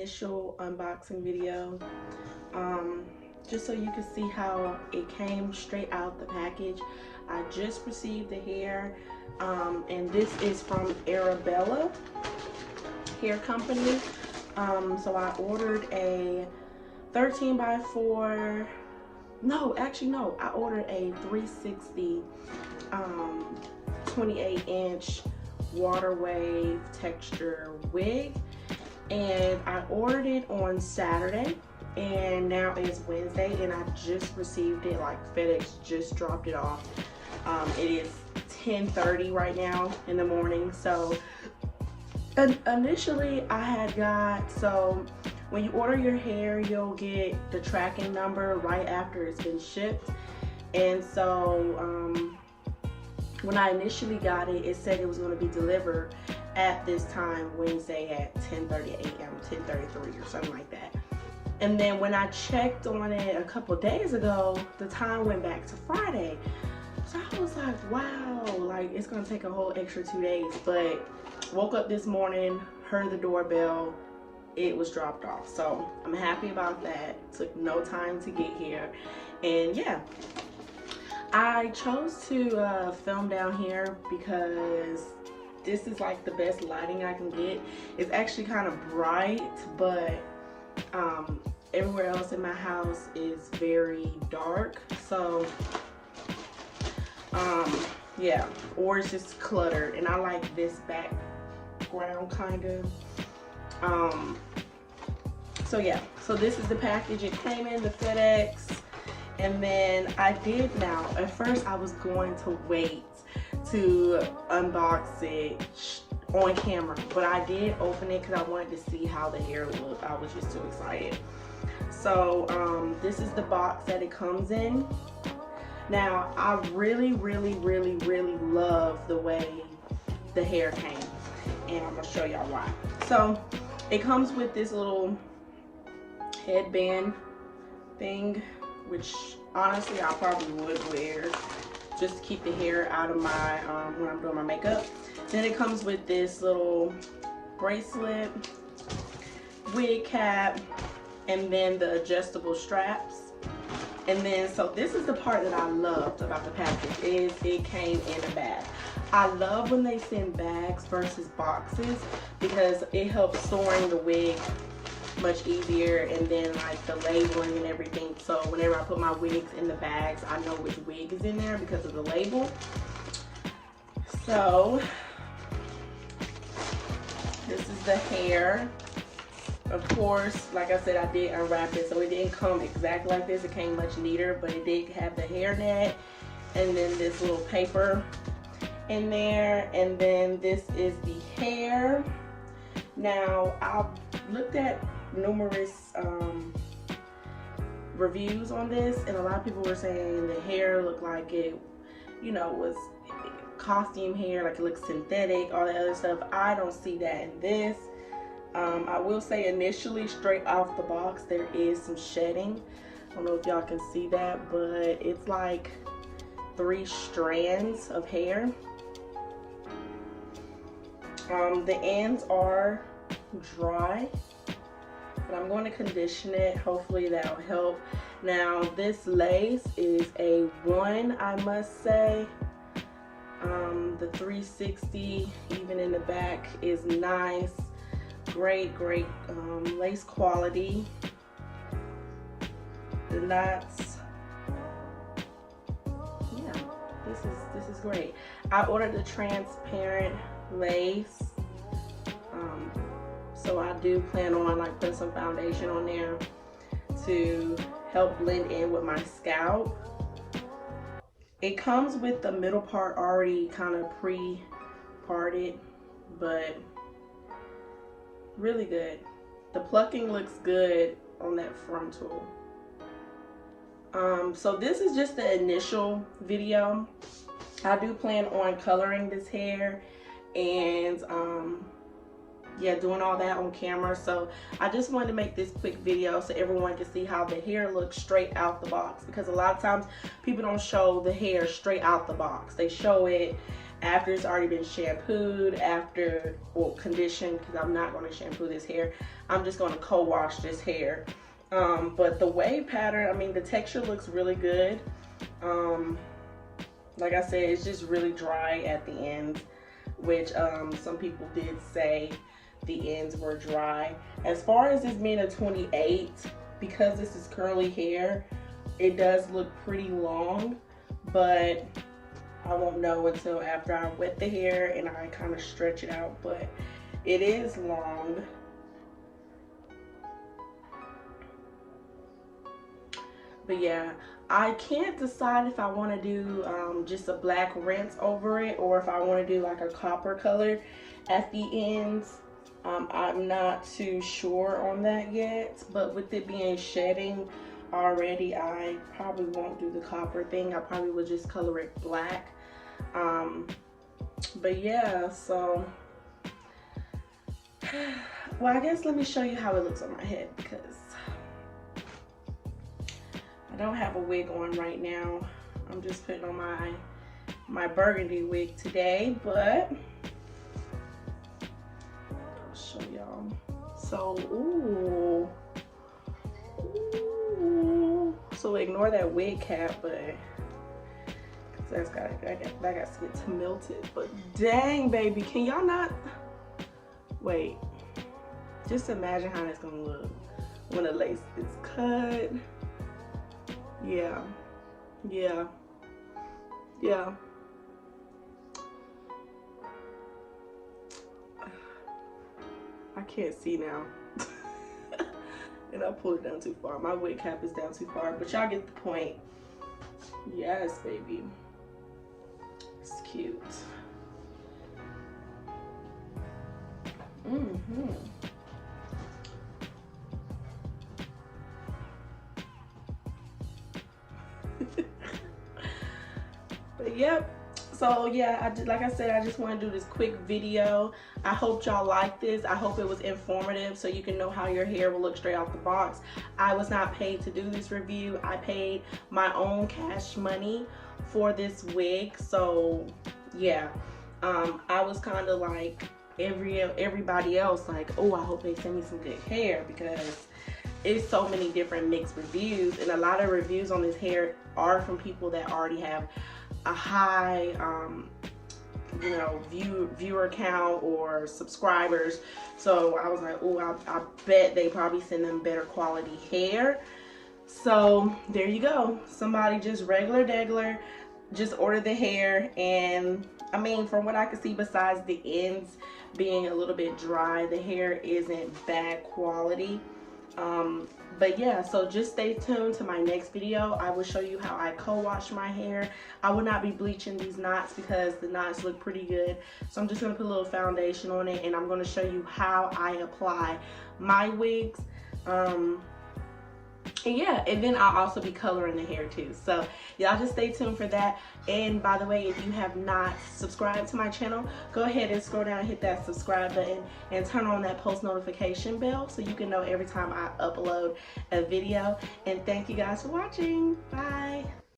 initial unboxing video, just so you can see how it came straight out the package. I just received the hair, and this is from Arabella hair company. So I ordered a 13 by 4, no, actually no, I ordered a 360 28-inch water wave texture wig, and I ordered it on Saturday, and now it's Wednesday, and I just received it. Like, FedEx just dropped it off. It is 10:30 right now in the morning. So initially I had got, so when you order your hair, you'll get the tracking number right after it's been shipped. And so when I initially got it, it said it was going to be delivered at this time Wednesday at 10:30 a.m., 10:33 or something like that. And then when I checked on it a couple days ago, the time went back to Friday. So I was like, wow, like it's going to take a whole extra 2 days. But woke up this morning, heard the doorbell, it was dropped off. So I'm happy about that. Took no time to get here. And yeah, I chose to film down here because this is like the best lighting I can get. It's actually kind of bright, but everywhere else in my house is very dark. So yeah, or it's just cluttered, and I like this background kind of. So yeah, so this is the package. It came in the FedEx. And then I did, now at first I was going to wait to unbox it on camera, but I did open it because I wanted to see how the hair looked. I was just too excited. So this is the box that it comes in. Now I really love the way the hair came, and I'm gonna show y'all why. So it comes with this little headband thing, which honestly I probably would wear just to keep the hair out of my when I'm doing my makeup. Then it comes with this little bracelet, wig cap, and then the adjustable straps. And then, so this is the part that I loved about the package, is it came in a bag. I love when they send bags versus boxes because it helps storing the wig much easier, and then like the labeling and everything. So whenever I put my wigs in the bags, I know which wig is in there because of the label. So this is the hair. Of course, like I said, I did unwrap it, so it didn't come exactly like this. It came much neater, but it did have the hairnet, and then this little paper in there, and then this is the hair. Now I've looked at numerous reviews on this, and a lot of people were saying the hair looked like it, you know, was costume hair, like it looks synthetic, all that other stuff. I don't see that in this. I will say initially, straight off the box, there is some shedding. I don't know if y'all can see that, but it's like 3 strands of hair. The ends are dry, but I'm going to condition it. Hopefully that'll help. Now this lace is a 1, I must say. The 360, even in the back, is nice. Great lace quality. The knots, yeah, this is great. I ordered the transparent lace, so I do plan on like putting some foundation on there to help blend in with my scalp. It comes with the middle part already kind of pre-parted, but really good. The plucking looks good on that frontal. So this is just the initial video. I do plan on coloring this hair and yeah, doing all that on camera. So I just wanted to make this quick video so everyone can see how the hair looks straight out the box, because a lot of times people don't show the hair straight out the box. They show it after it's already been shampooed, after, well, conditioned, because I'm not going to shampoo this hair. I'm just going to co-wash this hair. But the wave pattern, I mean, the texture looks really good. Like I said, it's just really dry at the ends, which some people did say the ends were dry. As far as this being a 28, because this is curly hair, it does look pretty long, but I won't know until after I wet the hair and I kind of stretch it out, but it is long. But yeah, I can't decide if I want to do just a black rinse over it, or if I want to do like a copper color at the ends. I'm not too sure on that yet, but with it being shedding already, I probably won't do the copper thing. I probably will just color it black. But yeah, so well, I guess let me show you how it looks on my head, because I don't have a wig on right now. I'm just putting on my burgundy wig today, but I'll show y'all. So, ooh. So ignore that wig cap, but that's got to get melted. But dang, baby, can y'all not wait? Just imagine how it's gonna look when the lace is cut. Yeah, yeah, yeah. I can't see now. And I pulled it down too far. My wig cap is down too far, but y'all get the point. Yes, baby. It's cute. But yep. So yeah, like I said, I just want to do this quick video. I hope y'all like this. I hope it was informative so you can know how your hair will look straight out the box. I was not paid to do this review. I paid my own cash money for this wig. So yeah, I was kind of like everybody else, like, oh, I hope they send me some good hair, because it's so many different mixed reviews, and a lot of reviews on this hair are from people that already have a high you know, viewer count or subscribers. So I was like, oh, I bet they probably send them better quality hair. So there you go, somebody just regular just ordered the hair. And I mean, from what I could see, besides the ends being a little bit dry, the hair isn't bad quality. But yeah, so just stay tuned to my next video. I will show you how I co-wash my hair. I will not be bleaching these knots because the knots look pretty good. So I'm just gonna put a little foundation on it, and I'm gonna show you how I apply my wigs. And yeah, and then I'll also be coloring the hair too. So y'all just stay tuned for that. And by the way, if you have not subscribed to my channel, go ahead and scroll down and hit that subscribe button and turn on that post notification bell so you can know every time I upload a video. And thank you guys for watching. Bye.